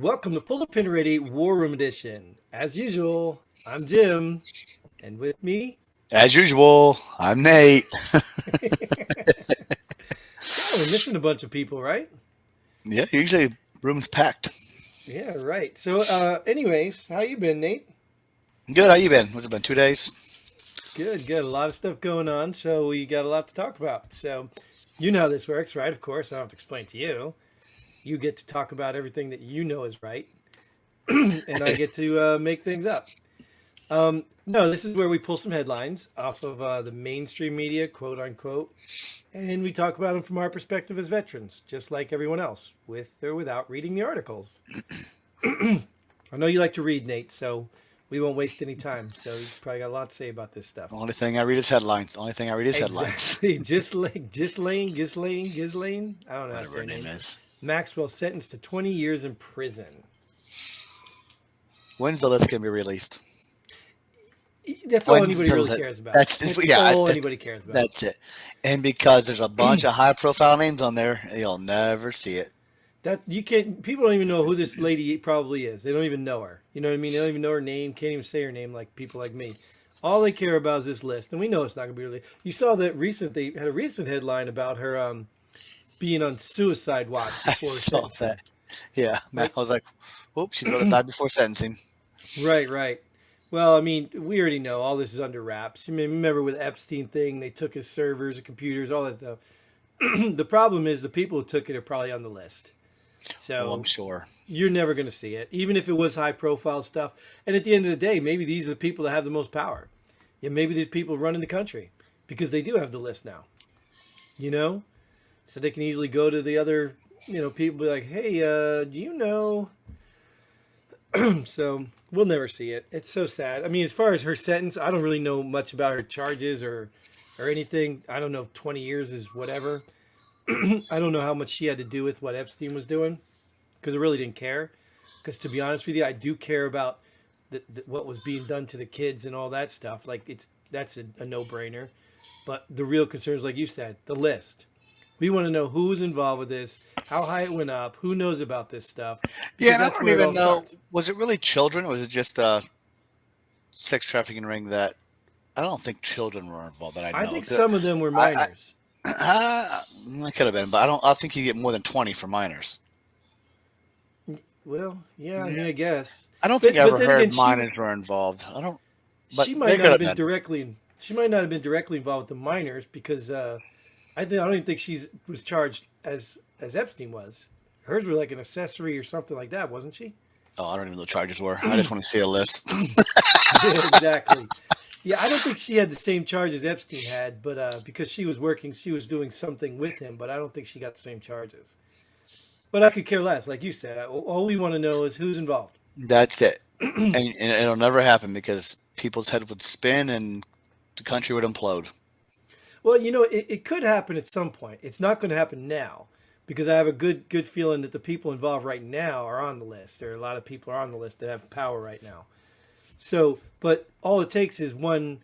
Welcome to Pull the Pin Ready War Room Edition. As usual, I'm Jim, and with me, As usual, I'm Nate. yeah, we're missing a bunch of people, right? Yeah, usually room's packed. Yeah, right. So, anyways, how you been, Nate? Good, how you been? What's it been, 2 days? Good, good. A lot of stuff going on, so we got a lot to talk about. So, you know how this works, right? Of course, I don't have to explain to you. You get to talk about everything that you know is right, and I get to make things up. No, this is where we pull some headlines off of the mainstream media, quote unquote, and we talk about them from our perspective as veterans, just like everyone else, with or without reading the articles. I know you like to read, Nate, so we won't waste any time. So you probably got a lot to say about this stuff. Only thing I read is headlines. Only thing I read is headlines. Exactly. Just like Ghislaine. I don't know how to Whatever say her her name name. is. Maxwell sentenced to 20 years in prison. When's the list going to be released? That's all When's anybody the really li- cares about. That's, That's yeah, all anybody cares about. that's it. And because there's a bunch of high profile names on there, you'll never see it. That you can't. People don't even know who this lady probably is. They don't even know her. You know what I mean? They don't even know her name. Can't even say her name like people like me. All they care about is this list, and we know it's not going to be really. You saw that recent. They had a recent headline about her being on suicide watch I before saw sentencing. that. Yeah, man, Like, I was like, "Oops, she's going to die before sentencing." right, right. Well, I mean, we already know all this is under wraps. You may remember with Epstein thing, they took his servers, and computers, all that stuff. The problem is the people who took it are probably on the list. Oh, I'm So sure. you're never going to see it, even if it was high profile stuff. And at the end of the day, maybe these are the people that have the most power. Yeah, maybe these people running the country because they do have the list now, you know? So they can easily go to the other, people be like, hey, do you know? So we'll never see it. It's so sad. I mean, as far as her sentence, I don't really know much about her charges or anything. I don't know if 20 years is whatever. I don't know how much she had to do with what Epstein was doing because I really didn't care. Because to be honest with you, I do care about what was being done to the kids and all that stuff. Like that's a no brainer. But the real concern is, like you said, the list. We want to know who's involved with this, how high it went up, who knows about this stuff, Yeah, because and I that's don't where it even all know. starts. Was it really children, or was it just a sex trafficking ring that I don't think children were involved that I I know. think some of them were I, minors. I could have been, but I don't. I think you get more than 20 for minors. Well, yeah, I mean, Yeah. I guess, I don't think I but ever then again, heard minors were involved. I don't, but she might they not could have have been been. directly she might not have been directly involved with the minors because I don't even think she was charged as Epstein was. Hers were like an accessory or something like that, wasn't she? Oh, I don't even know what the charges were. I just want to see a list. Exactly. Yeah, I don't think she had the same charge as Epstein had, but because she was working, she was doing something with him, but I don't think she got the same charges. But I could care less, like you said. All we want to know is who's involved. That's it, and it'll never happen because people's head would spin and the country would implode. Well, it could happen at some point. It's not going to happen now because I have a good feeling that the people involved right now are on the list. There are a lot of people are on the list that have power right now. So, but all it takes is one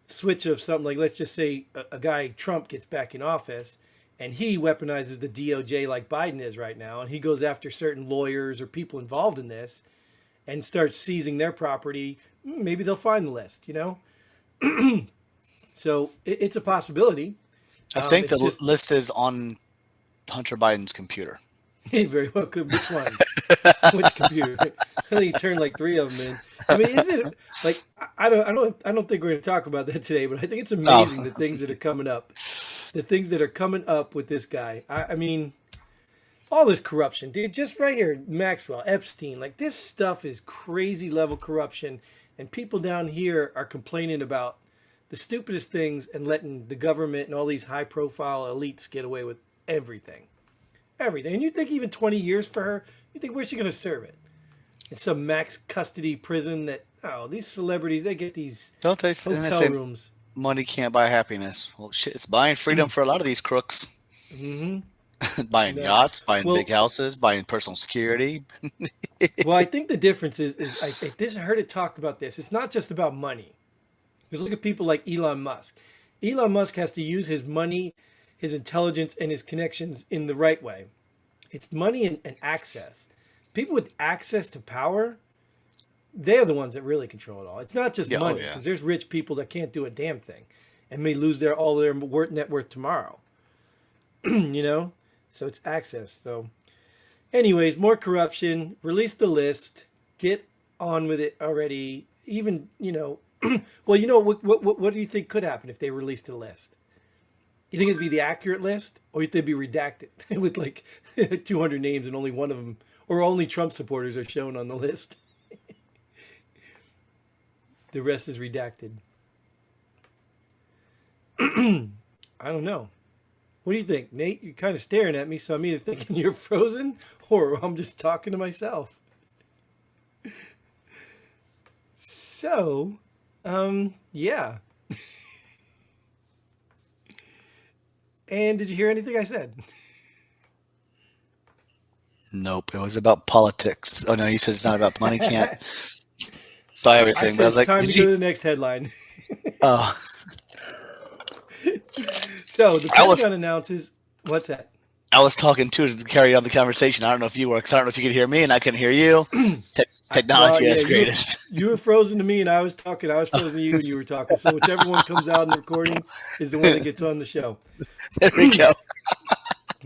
switch of something like, let's just say a guy Trump gets back in office and he weaponizes the DOJ like Biden is right now, and he goes after certain lawyers or people involved in this and starts seizing their property. Maybe they'll find the list. So it's a possibility. I think the It's just list is on Hunter Biden's computer. he very well could. Which one? Which computer? I think he turned like three of them in. I mean, is it like I don't think we're going to talk about that today, but I think it's amazing Oh, the things that are coming up, the things that are coming up with this guy. I mean, all this corruption, dude. Just right here, Maxwell, Epstein, like this stuff is crazy level corruption, and people down here are complaining about the stupidest things and letting the government and all these high profile elites get away with everything. Everything. And you think even 20 years for her, you think where's she going to serve it? In some max custody prison that, oh, these celebrities, they get these don't they? And they hotel say rooms. money can't buy happiness. Well, shit, it's buying freedom for a lot of these crooks. Hmm. Buying No. yachts, buying big Well, houses, buying personal security. well, I think the difference is I heard it talked about this. It's not just about money. Because look at people like Elon Musk. Elon Musk has to use his money, his intelligence, and his connections in the right way. It's money and access. people with access to power, they're the ones that really control it all. It's not just money, because there's rich people that can't do a damn thing and may lose all their net worth tomorrow. You know? So it's access. So anyways, more corruption, release the list, get on with it already. Even, well, what do you think could happen if they released the list? You think it'd be the accurate list, or you think it'd be redacted with like 200 names and only one of them, or only Trump supporters are shown on the list? The rest is redacted. I don't know. What do you think, Nate? You're kind of staring at me, so I'm either thinking you're frozen or I'm just talking to myself. So, yeah. And did you hear anything I said? Nope. It was about politics. Oh no, you said it's not about money. Can't buy everything. But I was like, time to go to the next headline. Oh. So the Pentagon announces. What's that? I was talking to carry on the conversation. I don't know if you were, because I don't know if you could hear me and I couldn't hear you. Technology is greatest. You were frozen to me and I was talking. I was frozen to you and you were talking. So whichever one comes out in the recording is the one that gets on the show. There we go.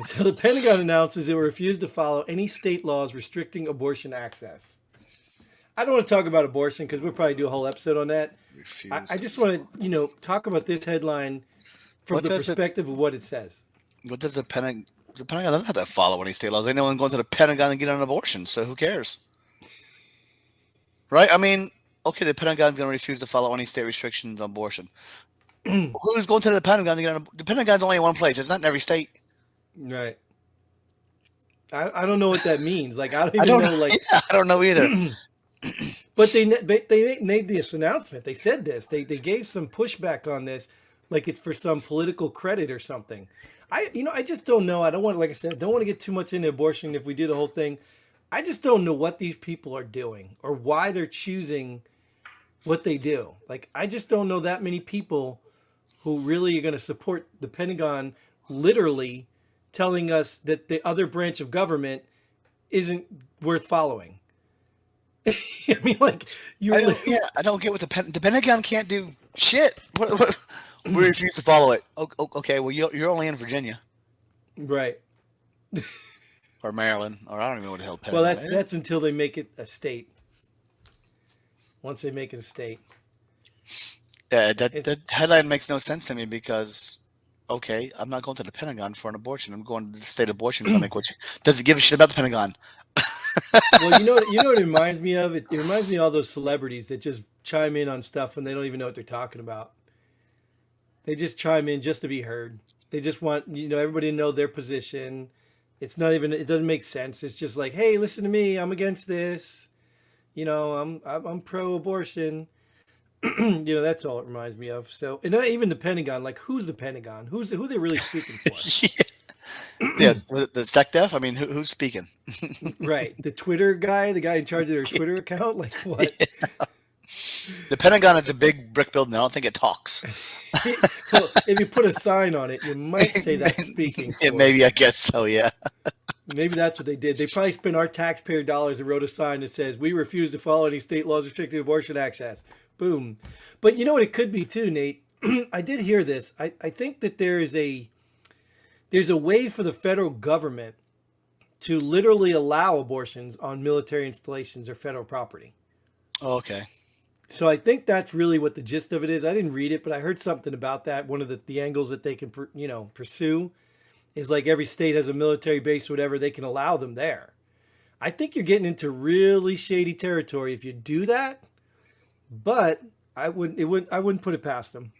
So the Pentagon announces it will refuse to follow any state laws restricting abortion access. I don't want to talk about abortion because we'll probably do a whole episode on that. I just want to, talk about this headline from the perspective of what it says. What does the Pentagon doesn't have to follow any state laws. They know one going to the Pentagon and get an abortion, so who cares? Right? I mean, okay, the Pentagon's going to refuse to follow any state restrictions on abortion. Who's going to the Pentagon to get an The Pentagon's only in one place. It's not in every state. Right. I don't know what that means. Like, I don't know. Like, I don't know either. But they made this announcement. They said this. They gave some pushback on this, like it's for some political credit or something. I just don't know. I don't want, like I said, don't want to get too much into abortion if we do the whole thing. I just don't know what these people are doing or why they're choosing what they do. Like, I just don't know that many people who really are going to support the Pentagon literally telling us that the other branch of government isn't worth following. I mean, like, I don't get what the Pentagon can't do shit. We refuse to follow it. Okay, well, you're only in Virginia, right? Or Maryland, or I don't even know what the hell Pentagon. Well, that's until they make it a state. Once they make it a state, that headline makes no sense to me because, okay, I'm not going to the Pentagon for an abortion. I'm going to the state abortion clinic, which doesn't give a shit about the Pentagon. Well, you know what it reminds me of? It reminds me of all those celebrities that just chime in on stuff when they don't even know what they're talking about. They just chime in just to be heard. They just want, everybody to know their position. It's not even, it doesn't make sense. It's just like, hey, listen to me. I'm against this. I'm pro-abortion. That's all it reminds me of. So, and not even the Pentagon. Like, who's the Pentagon? Who are they really speaking for? Yeah, the SecDef. I mean, who's speaking? Right, the Twitter guy, the guy in charge of their Twitter account. Like, what? Yeah. The Pentagon is a big brick building. I don't think it talks. So if you put a sign on it, you might say that's speaking. Yeah, maybe I guess so. Yeah. Maybe that's what they did. They probably spent our taxpayer dollars and wrote a sign that says, "We refuse to follow any state laws restricting abortion access." Boom. But you know what it could be too, Nate? I did hear this. I think that there's a way for the federal government to literally allow abortions on military installations or federal property. Oh, okay. So I think that's really what the gist of it is. I didn't read it, but I heard something about that. One of the angles that they can, pursue is like every state has a military base, whatever, they can allow them there. I think you're getting into really shady territory if you do that, but I wouldn't put it past them.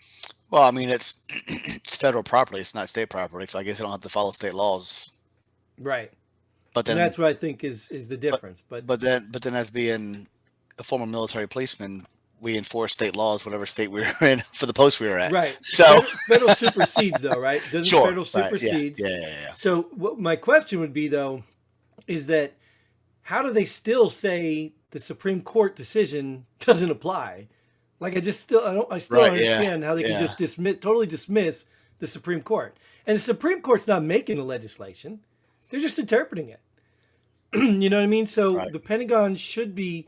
Well, I mean, it's federal property. It's not state property, so I guess they don't have to follow state laws. Right. But then and that's what I think is the difference. But then as being a former military policeman, we enforce state laws, whatever state we were in for the post we were at. Right. So federal supersedes, though, right? Doesn't sure. Federal supersedes? Right. Yeah. So what my question would be, though, is that how do they still say the Supreme Court decision doesn't apply? Like, I still don't understand how they can just totally dismiss the Supreme Court. And the Supreme Court's not making the legislation; they're just interpreting it. You know what I mean? So Right. the Pentagon should be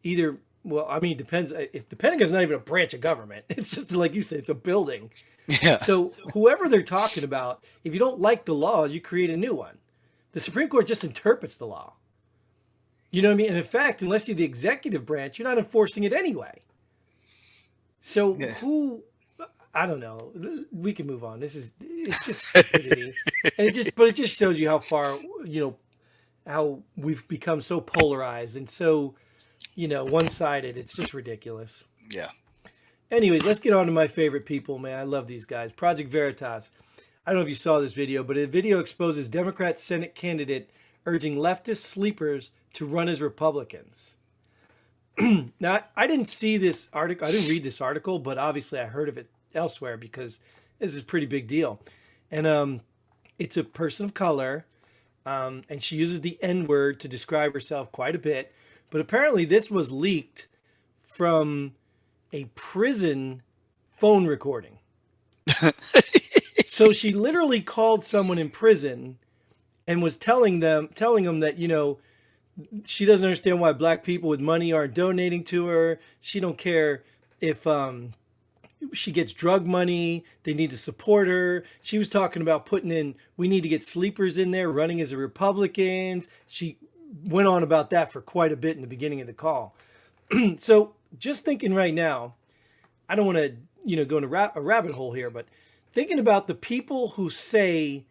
either, well, I mean, it depends. If the Pentagon's not even a branch of government, it's just like you said, it's a building. Yeah. So whoever they're talking about, if you don't like the law, you create a new one. The Supreme Court just interprets the law. You know what I mean? And in fact, unless you're the executive branch, you're not enforcing it anyway. So Yeah. who? I don't know. We can move on. It's just stupidity, and but it just shows you how far, how we've become so polarized and so, one-sided. It's just ridiculous. Yeah. Anyways, let's get on to my favorite people, man. I love these guys. Project Veritas. I don't know if you saw this video, but a video exposes Democrat Senate candidate urging leftist sleepers to run as Republicans. Now, I didn't see this article. I didn't read this article, but obviously I heard of it elsewhere because this is a pretty big deal. And it's a person of color, and she uses the N-word to describe herself quite a bit. But apparently this was leaked from a prison phone recording. So she literally called someone in prison and was telling them that, she doesn't understand why black people with money aren't donating to her. She don't care if she gets drug money. They need to support her. She was talking about we need to get sleepers in there running as a Republicans. She went on about that for quite a bit in the beginning of the call. So just thinking right now, I don't want to, go into a rabbit hole here, but thinking about the people who say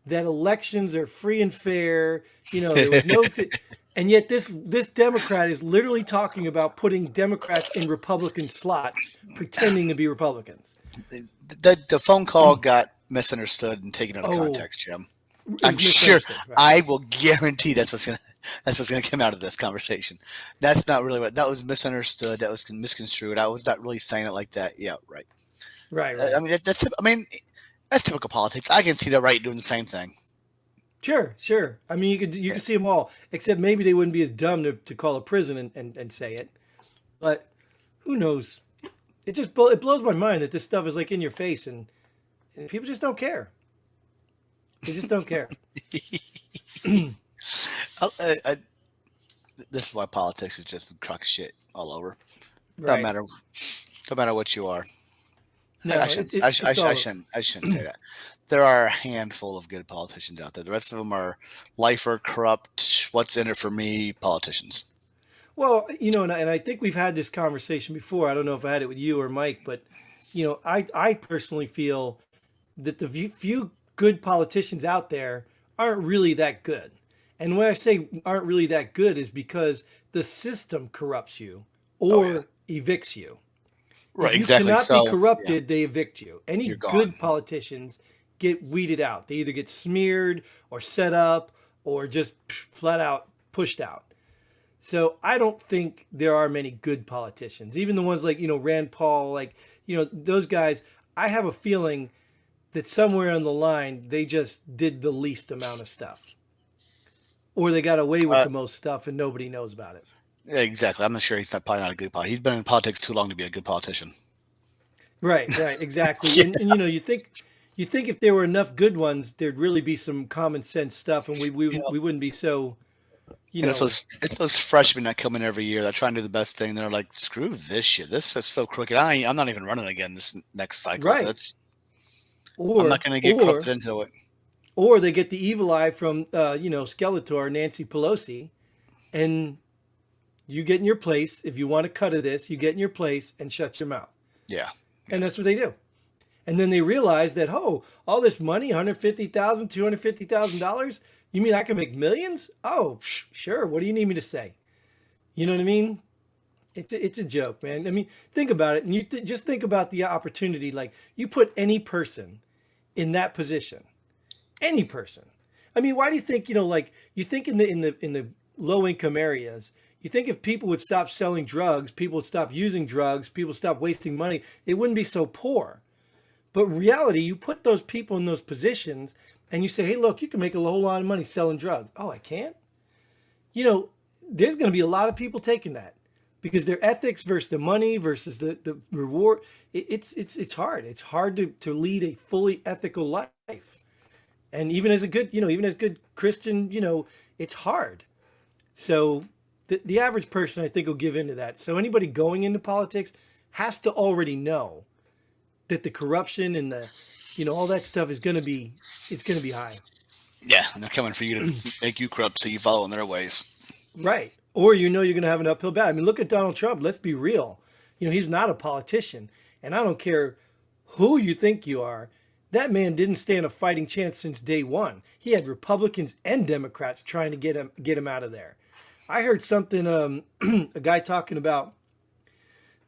that elections are free and fair, there was no, and yet this Democrat is literally talking about putting Democrats in Republican slots, pretending to be Republicans. The phone call got misunderstood and taken out of context, Jim. I'm sure. Right. I will guarantee that's what's gonna come out of this conversation. That's not really that was misunderstood. That was misconstrued. I was not really saying it like that. Yeah, right. Right. I mean, that's typical politics. I can see the right doing the same thing. Sure. I mean, you can see them all, except maybe they wouldn't be as dumb to call a prison and say it. But who knows? It blows my mind that this stuff is like in your face and people just don't care. They just don't care. This is why politics is just crock of shit all over. Right. No matter what you are. No, I shouldn't say that. There are a handful of good politicians out there. The rest of them are lifer, corrupt, what's in it for me politicians. Well, and I think we've had this conversation before. I don't know if I had it with you or Mike, but, I personally feel that the few good politicians out there aren't really that good. And when I say aren't really that good is because the system corrupts you or evicts you. Right, if exactly. You cannot be corrupted, they evict you. Any You're good gone. Politicians get weeded out. They either get smeared or set up or just flat out pushed out. So I don't think there are many good politicians. Even the ones like, Rand Paul, those guys, I have a feeling that somewhere on the line, they just did the least amount of stuff. Or they got away with the most stuff and nobody knows about it. Yeah, exactly. I'm not sure probably not a good politician. He's been in politics too long to be a good politician. Right, exactly. Yeah. And you think if there were enough good ones, there'd really be some common sense stuff and we wouldn't be so, It's those freshmen that come in every year that try and do the best thing. They're like, screw this shit. This is so crooked. I'm not even running again this next cycle. Right. I'm not going to get crooked into it. Or they get the evil eye from, Skeletor, Nancy Pelosi, and you get in your place. If you want to cut of this, you get in your place and shut your mouth. Yeah. And that's what they do. And then they realize that, all this money, $150,000, $250,000, you mean I can make millions? Oh, sure. What do you need me to say? You know what I mean? It's a joke, man. I mean, think about it. And you just think about the opportunity. Like, you put any person in that position, any person. I mean, why do you think, you think in the low income areas, you think if people would stop selling drugs, people would stop using drugs, people would stop wasting money, they wouldn't be so poor. But in reality, you put those people in those positions and you say, hey, look, you can make a whole lot of money selling drugs. Oh, I can't? There's going to be a lot of people taking that because their ethics versus the money versus the reward. It's hard. It's hard to lead a fully ethical life. And even as a good, even as good Christian, it's hard. So the average person, I think, will give into that. So anybody going into politics has to already know that the corruption and the, all that stuff is going to be, it's going to be high. Yeah, and they're coming for you to make you corrupt, so you follow in their ways. Right. Or you're going to have an uphill battle. I mean, look at Donald Trump. Let's be real. He's not a politician. And I don't care who you think you are. That man didn't stand a fighting chance since day one. He had Republicans and Democrats trying to get him out of there. I heard something, a guy talking about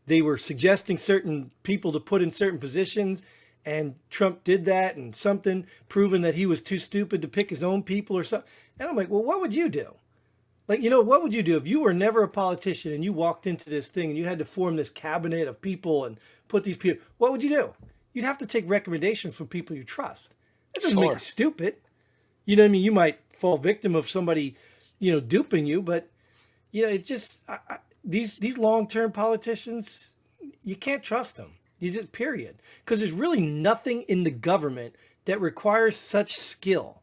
they were suggesting certain people to put in certain positions, and Trump did that, and something proving that he was too stupid to pick his own people or something. And I'm like, well, what would you do? Like, what would you do if you were never a politician and you walked into this thing and you had to form this cabinet of people and put these people? What would you do? You'd have to take recommendations from people you trust. That doesn't make you stupid. You know what I mean? You might fall victim of somebody, duping you, but it's just these long-term politicians, you can't trust them. You just period, because there's really nothing in the government that requires such skill.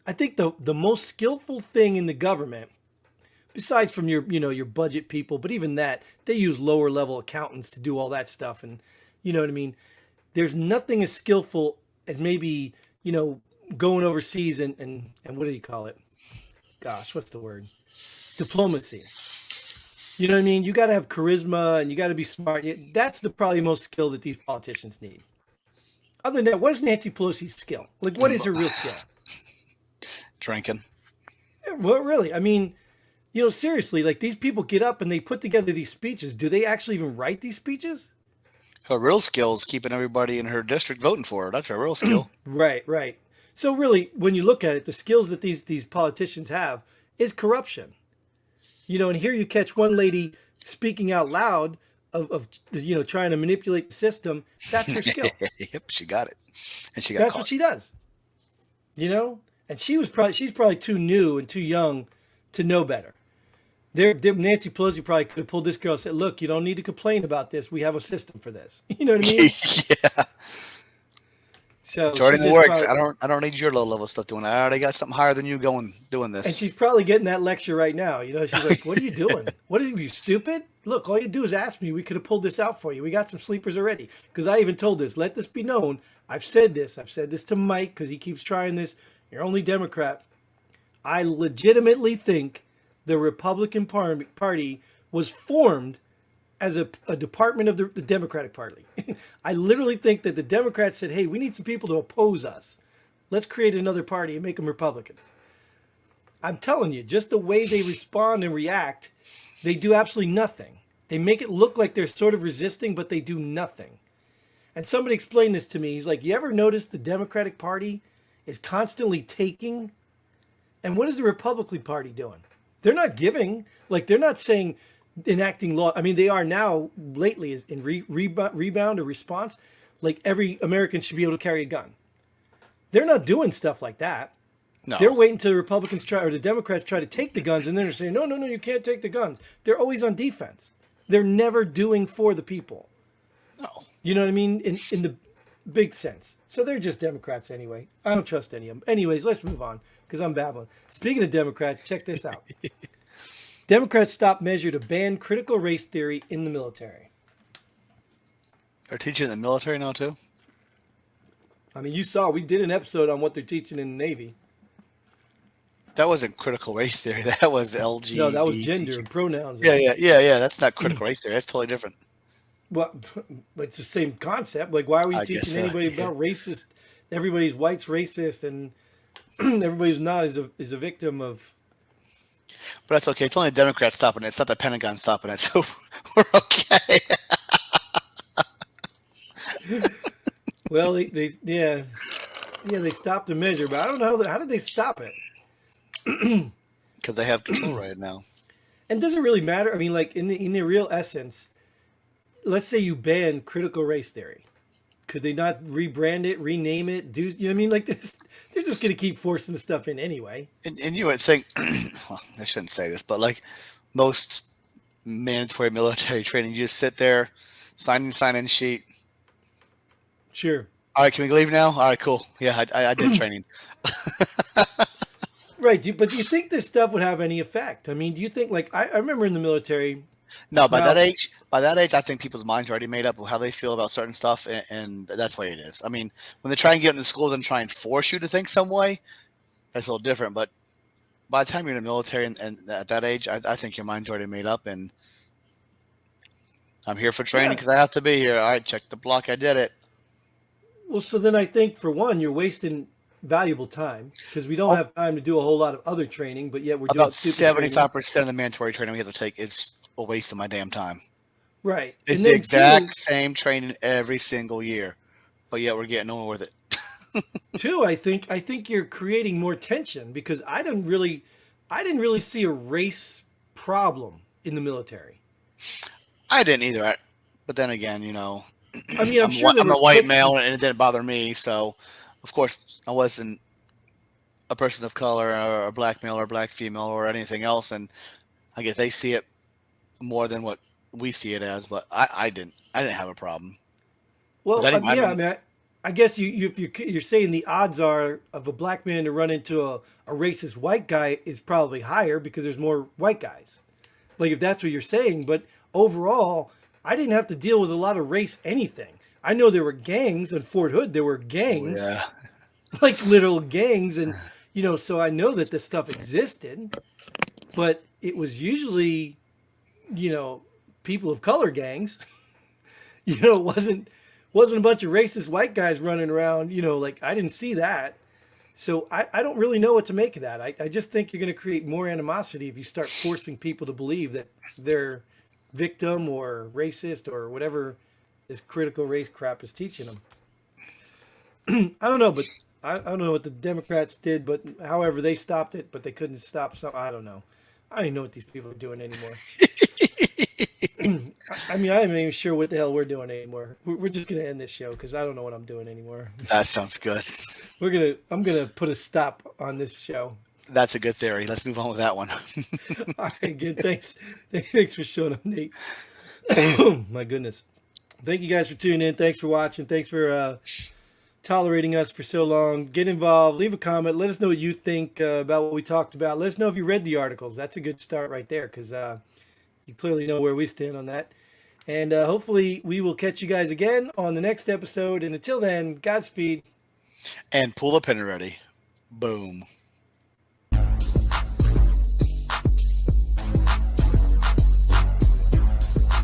I think the most skillful thing in the government, besides from your budget people, but even that, they use lower level accountants to do all that stuff, and you know what I mean. There's nothing as skillful as maybe going overseas and what do you call it? Gosh, what's the word? Diplomacy. You know what I mean? You got to have charisma and you got to be smart. That's the probably most skill that these politicians need. Other than that, what is Nancy Pelosi's skill? Like, what is her real skill? Drinking. Well, really? I mean, seriously, like these people get up and they put together these speeches. Do they actually even write these speeches? Her real skill is keeping everybody in her district voting for her. That's her real skill. Right. So really, when you look at it, the skills that these politicians have is corruption. And here you catch one lady speaking out loud of trying to manipulate the system. That's her skill. Yep, she got it, and she got That's caught. what she does. And she's probably too new and too young to know better. Nancy Pelosi probably could have pulled this girl and said, "Look, you don't need to complain about this. We have a system for this." You know what I mean? Yeah. So it's already in the works. I don't need your low level stuff doing. I already got something higher than you doing this. And she's probably getting that lecture right now. She's like, "What are you doing? What are you stupid? Look, all you do is ask me. We could have pulled this out for you. We got some sleepers already." Because I even told this. Let this be known. I've said this to Mike because he keeps trying this. You're only Democrat. I legitimately think the Republican Party was formed as a department of the Democratic Party. I literally think that the Democrats said, hey, we need some people to oppose us. Let's create another party and make them Republicans. I'm telling you, just the way they respond and react, they do absolutely nothing. They make it look like they're sort of resisting, but they do nothing. And somebody explained this to me. He's like, you ever notice the Democratic Party is constantly taking? And what is the Republican Party doing? They're not giving. Like, they're not saying enacting law. I mean, they are now lately in rebound or response. Like, every American should be able to carry a gun. They're not doing stuff like that. No. They're waiting till the Republicans or the Democrats try to take the guns, and then they're saying, no, you can't take the guns. They're always on defense. They're never doing for the people. No. You know what I mean? In the big sense. So they're just Democrats anyway. I don't trust any of them. Anyways, let's move on because I'm babbling. Speaking of Democrats, check this out. Democrats stopped measure to ban critical race theory in the military. They're teaching in the military now too? I mean, you saw, we did an episode on what they're teaching in the Navy. That wasn't critical race theory. That was LGBT. No, that was gender and pronouns. Yeah. That's not critical race theory. That's totally different. Well, but it's the same concept. Like, why are we teaching anybody about racist? Everybody's white's racist, and everybody who's not is a victim of. But that's okay. It's only the Democrats stopping it. It's not the Pentagon stopping it, so we're okay. Well, they stopped the measure, but I don't know how did they stop it? Because they have control right now. And does it really matter? I mean, like in the real essence, let's say you ban critical race theory. Could they not rebrand it, rename it, do you know what I mean? Like they're just going to keep forcing the stuff in anyway. And you would think, well, I shouldn't say this, but like most mandatory military training, you just sit there, sign in sheet. Sure. All right, can we leave now? All right, cool. Yeah, I did training. Right. But do you think this stuff would have any effect? I mean, do you think, like, I remember in the military. No, by Now, that age, I think people's minds are already made up of how they feel about certain stuff, and that's the way it is. I mean, when they try and get into schools and try and force you to think some way, that's a little different. But by the time you're in the military and at that age, I think your mind's already made up, and I'm here for training yeah. because I have to be here. All right, check the block. I did it. Well, so then I think, for one, you're wasting valuable time because we don't have time to do a whole lot of other training, but yet we're doing About stupid training. 75% of the mandatory training we have to take is a waste of my damn time. Right. It's And the then exact same training every single year, but yet we're getting nowhere with it. two, I think you're creating more tension because I didn't really see a race problem in the military. I didn't either, but then again, I mean, I'm sure I'm a white male, and it didn't bother me. So, of course, I wasn't a person of color, or a black male, or black female, or anything else. And I guess they see it more than what we see it as. But I didn't have a problem. Well, yeah, I mean, I guess you're saying the odds are of a black man to run into a racist white guy is probably higher because there's more white guys. Like, if that's what you're saying. But overall, I didn't have to deal with a lot of race anything. I know there were gangs in Fort Hood. There were gangs, like literal gangs. And, so I know that this stuff existed. But it was usually, people of color gangs. It wasn't a bunch of racist white guys running around, like I didn't see that. So I don't really know what to make of that. I just think you're going to create more animosity if you start forcing people to believe that they're victim or racist or whatever this critical race crap is teaching them. I don't know, but I don't know what the Democrats did, but however they stopped it, but they couldn't stop some. I don't know. I don't even know what these people are doing anymore. I mean, I'm not even sure what the hell we're doing anymore. We're just going to end this show because I don't know what I'm doing anymore. That sounds good. I'm gonna put a stop on this show. That's a good theory. Let's move on with that one. All right, again, thanks for showing up, Nate. My goodness. Thank you guys for tuning in. Thanks for watching. Thanks for tolerating us for so long. Get involved. Leave a comment. Let us know what you think about what we talked about. Let us know if you read the articles. That's a good start right there because you clearly know where we stand on that. And hopefully we will catch you guys again on the next episode. And until then, Godspeed. And pull the pin ready. Boom.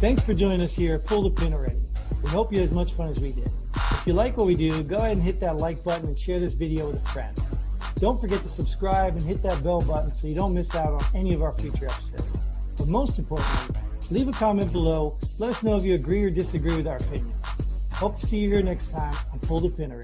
Thanks for joining us here. Pull the pin already. We hope you had as much fun as we did. If you like what we do, go ahead and hit that like button and share this video with a friend. Don't forget to subscribe and hit that bell button so you don't miss out on any of our future episodes. But most importantly, leave a comment below. Let us know if you agree or disagree with our opinion. Hope to see you here next time on Pull the Pin already.